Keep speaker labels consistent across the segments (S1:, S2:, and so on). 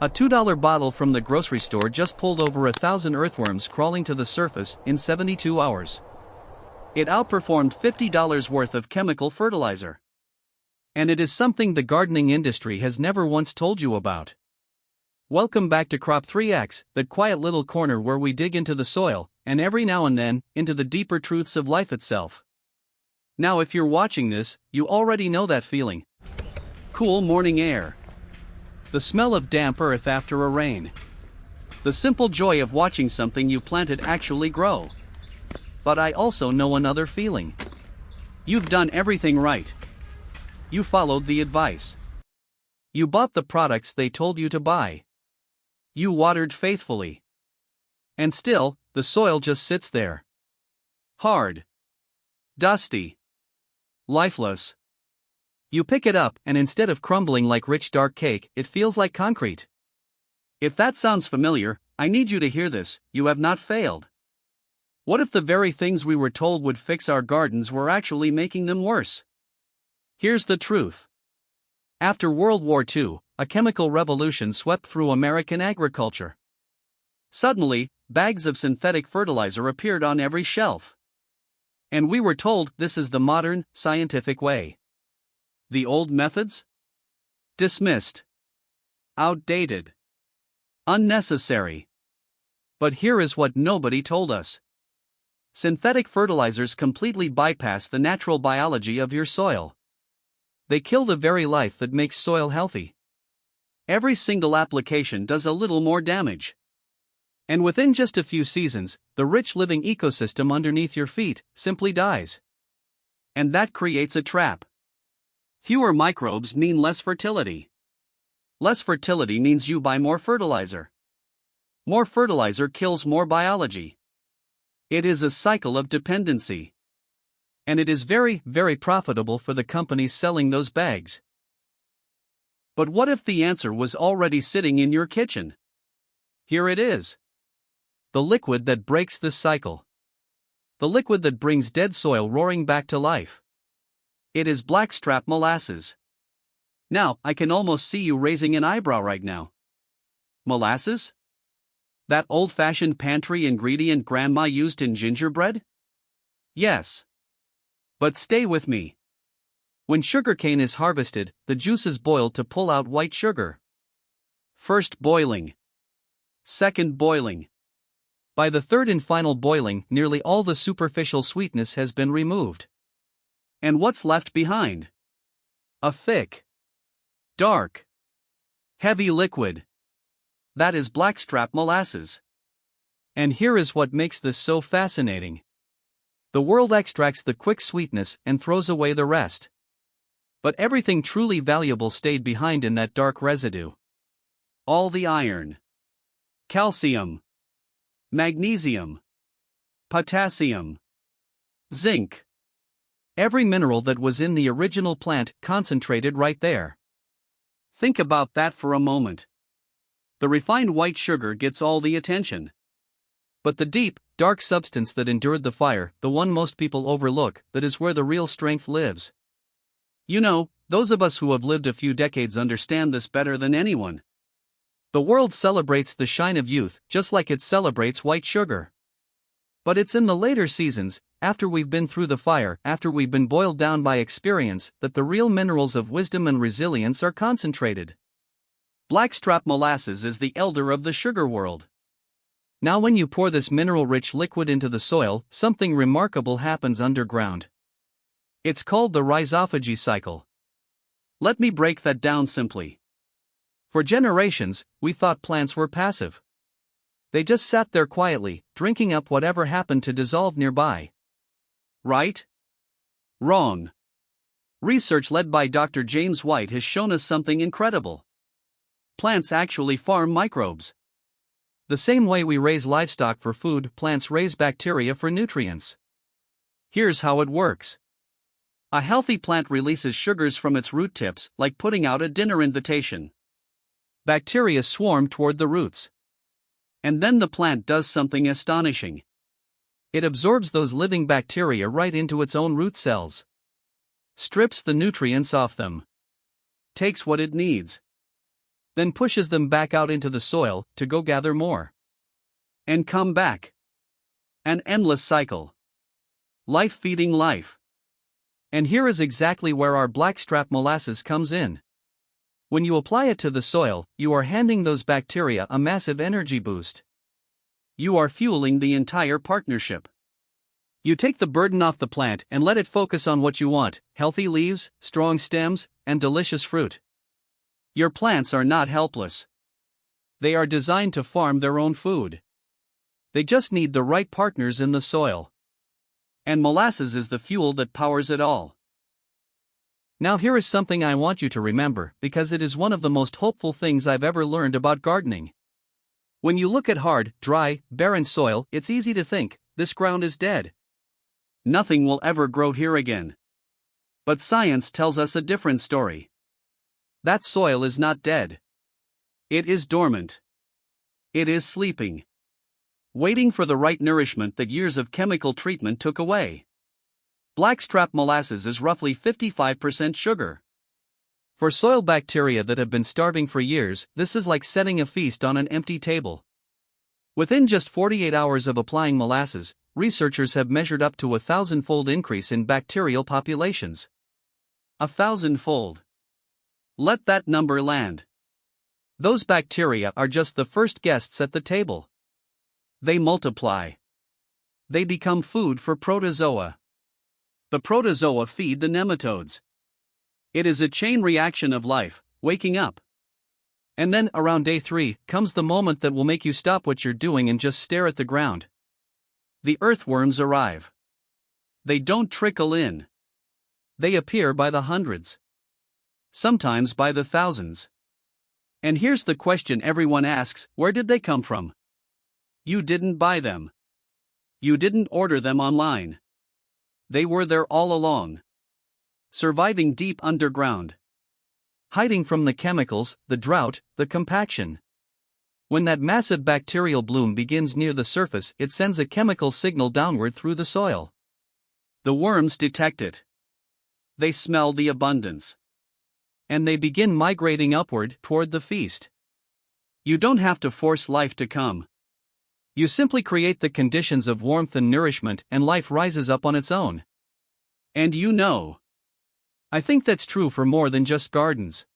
S1: A $2 bottle from the grocery store just pulled over 1,000 earthworms crawling to the surface in 72 hours. It outperformed $50 worth of chemical fertilizer. And it is something the gardening industry has never once told you about. Welcome back to Crop 3X, that quiet little corner where we dig into the soil, and every now and then, into the deeper truths of life itself. Now, if you're watching this, you already know that feeling. Cool morning air. The smell of damp earth after a rain. The simple joy of watching something you planted actually grow. But I also know another feeling. You've done everything right. You followed the advice. You bought the products they told you to buy. You watered faithfully. And still, the soil just sits there. Hard. Dusty. Lifeless. You pick it up, and instead of crumbling like rich dark cake, it feels like concrete. If that sounds familiar, I need you to hear this: you have not failed. What if the very things we were told would fix our gardens were actually making them worse? Here's the truth. After World War II, a chemical revolution swept through American agriculture. Suddenly, bags of synthetic fertilizer appeared on every shelf. And we were told this is the modern, scientific way. The old methods? Dismissed. Outdated. Unnecessary. But here is what nobody told us. Synthetic fertilizers completely bypass the natural biology of your soil. They kill the very life that makes soil healthy. Every single application does a little more damage. And within just a few seasons, the rich living ecosystem underneath your feet simply dies. And that creates a trap. Fewer microbes mean less fertility. Less fertility means you buy more fertilizer. More fertilizer kills more biology. It is a cycle of dependency. And it is very, very profitable for the companies selling those bags. But what if the answer was already sitting in your kitchen? Here it is. The liquid that breaks this cycle. The liquid that brings dead soil roaring back to life. It is blackstrap molasses. Now, I can almost see you raising an eyebrow right now. Molasses? That old-fashioned pantry ingredient Grandma used in gingerbread? Yes. But stay with me. When sugarcane is harvested, the juice is boiled to pull out white sugar. First boiling. Second boiling. By the third and final boiling, nearly all the superficial sweetness has been removed. And what's left behind? A thick, dark, heavy liquid. That is blackstrap molasses. And here is what makes this so fascinating. The world extracts the quick sweetness and throws away the rest. But everything truly valuable stayed behind in that dark residue. All the iron, calcium, magnesium, potassium, zinc. Every mineral that was in the original plant concentrated right there. Think about that for a moment. The refined white sugar gets all the attention. But the deep, dark substance that endured the fire, the one most people overlook, that is where the real strength lives. You know, those of us who have lived a few decades understand this better than anyone. The world celebrates the shine of youth just like it celebrates white sugar. But it's in the later seasons, after we've been through the fire, after we've been boiled down by experience, that the real minerals of wisdom and resilience are concentrated. Blackstrap molasses is the elder of the sugar world. Now when you pour this mineral-rich liquid into the soil, something remarkable happens underground. It's called the rhizophagy cycle. Let me break that down simply. For generations, we thought plants were passive. They just sat there quietly, drinking up whatever happened to dissolve nearby. Right? Wrong. Research led by Dr. James White has shown us something incredible. Plants actually farm microbes. The same way we raise livestock for food, plants raise bacteria for nutrients. Here's how it works. A healthy plant releases sugars from its root tips, like putting out a dinner invitation. Bacteria swarm toward the roots. And then the plant does something astonishing. It absorbs those living bacteria right into its own root cells. Strips the nutrients off them. Takes what it needs. then pushes them back out into the soil to go gather more. And come back. An endless cycle. Life feeding life. And here is exactly where our blackstrap molasses comes in. When you apply it to the soil, you are handing those bacteria a massive energy boost. You are fueling the entire partnership. You take the burden off the plant and let it focus on what you want: healthy leaves, strong stems, and delicious fruit. Your plants are not helpless. They are designed to farm their own food. They just need the right partners in the soil. And molasses is the fuel that powers it all. Now here is something I want you to remember, because it is one of the most hopeful things I've ever learned about gardening. When you look at hard, dry, barren soil, it's easy to think, this ground is dead. Nothing will ever grow here again. But science tells us a different story. That soil is not dead. It is dormant. It is sleeping. Waiting for the right nourishment that years of chemical treatment took away. Blackstrap molasses is roughly 55% sugar. For soil bacteria that have been starving for years, this is like setting a feast on an empty table. Within just 48 hours of applying molasses, researchers have measured up to a 1,000-fold increase in bacterial populations. 1,000-fold. Let that number land. Those bacteria are just the first guests at the table. They multiply. They become food for protozoa. The protozoa feed the nematodes. It is a chain reaction of life, waking up. And then, around day 3, comes the moment that will make you stop what you're doing and just stare at the ground. The earthworms arrive. They don't trickle in. They appear by the hundreds. Sometimes by the thousands. And here's the question everyone asks: where did they come from? You didn't buy them. You didn't order them online. They were there all along. Surviving deep underground. Hiding from the chemicals, the drought, the compaction. When that massive bacterial bloom begins near the surface, it sends a chemical signal downward through the soil. The worms detect it. They smell the abundance. And they begin migrating upward toward the feast. You don't have to force life to come. You simply create the conditions of warmth and nourishment, and life rises up on its own. And you know. I think that's true for more than just gardens.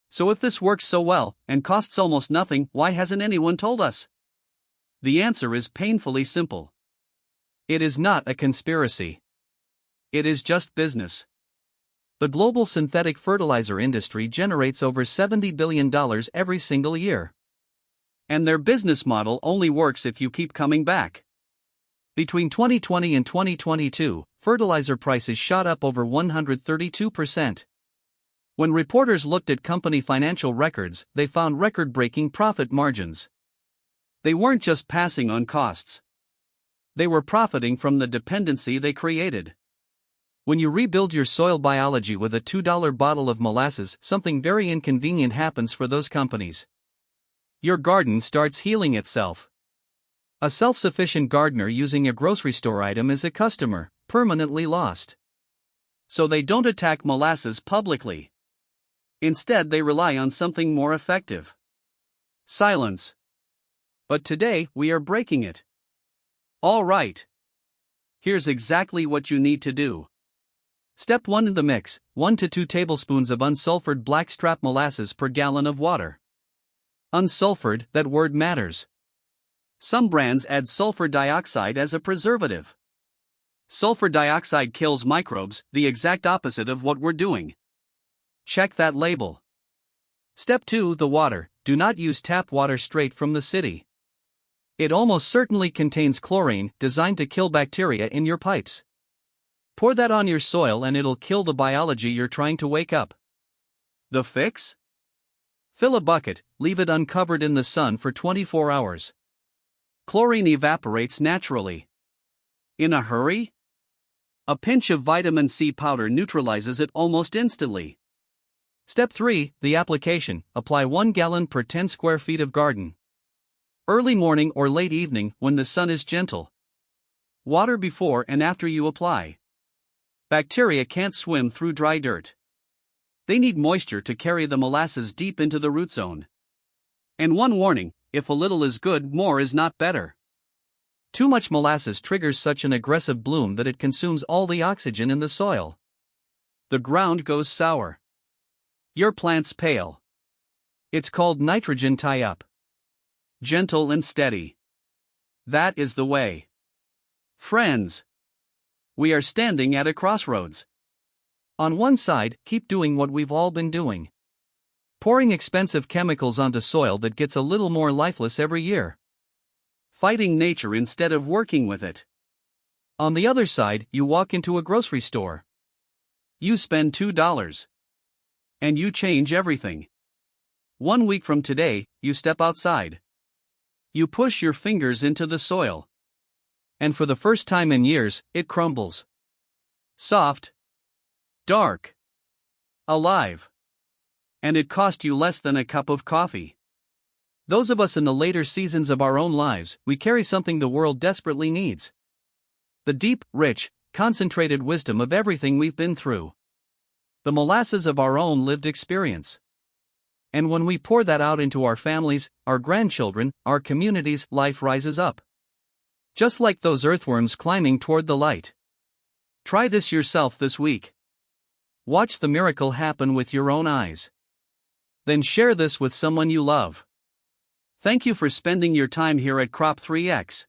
S1: So if this works so well, and costs almost nothing, why hasn't anyone told us? The answer is painfully simple. It is not a conspiracy. It is just business. The global synthetic fertilizer industry generates over $70 billion every single year. And their business model only works if you keep coming back. Between 2020 and 2022, fertilizer prices shot up over 132%. When reporters looked at company financial records, they found record-breaking profit margins. They weren't just passing on costs. They were profiting from the dependency they created. When you rebuild your soil biology with a $2 bottle of molasses, something very inconvenient happens for those companies. Your garden starts healing itself. A self-sufficient gardener using a grocery store item is a customer, permanently lost. So they don't attack molasses publicly. Instead, they rely on something more effective. Silence. But today, we are breaking it. All right. Here's exactly what you need to do. Step 1 in the mix: 1 to 2 tablespoons of unsulfured blackstrap molasses per gallon of water. Unsulfured, that word matters. Some brands add sulfur dioxide as a preservative. Sulfur dioxide kills microbes, the exact opposite of what we're doing. Check that label. Step 2: the water. Do not use tap water straight from the city. It almost certainly contains chlorine, designed to kill bacteria in your pipes. Pour that on your soil and it'll kill the biology you're trying to wake up. The fix? Fill a bucket, leave it uncovered in the sun for 24 hours. Chlorine evaporates naturally. In a hurry? A pinch of vitamin C powder neutralizes it almost instantly. Step 3: the application. Apply 1 gallon per 10 square feet of garden. Early morning or late evening when the sun is gentle. Water before and after you apply. Bacteria can't swim through dry dirt. They need moisture to carry the molasses deep into the root zone. And one warning: if a little is good, more is not better. Too much molasses triggers such an aggressive bloom that it consumes all the oxygen in the soil. The ground goes sour. Your plants pale. It's called nitrogen tie-up. Gentle and steady. That is the way. Friends, we are standing at a crossroads. On one side, keep doing what we've all been doing. Pouring expensive chemicals onto soil that gets a little more lifeless every year. Fighting nature instead of working with it. On the other side, you walk into a grocery store. You spend $2. And you change everything. 1 week from today, you step outside. You push your fingers into the soil. And for the first time in years, it crumbles. Soft. Dark. Alive. And it cost you less than a cup of coffee. Those of us in the later seasons of our own lives, we carry something the world desperately needs. The deep, rich, concentrated wisdom of everything we've been through. The molasses of our own lived experience. And when we pour that out into our families, our grandchildren, our communities, life rises up. Just like those earthworms climbing toward the light. Try this yourself this week. Watch the miracle happen with your own eyes. Then share this with someone you love. Thank you for spending your time here at Crop 3X.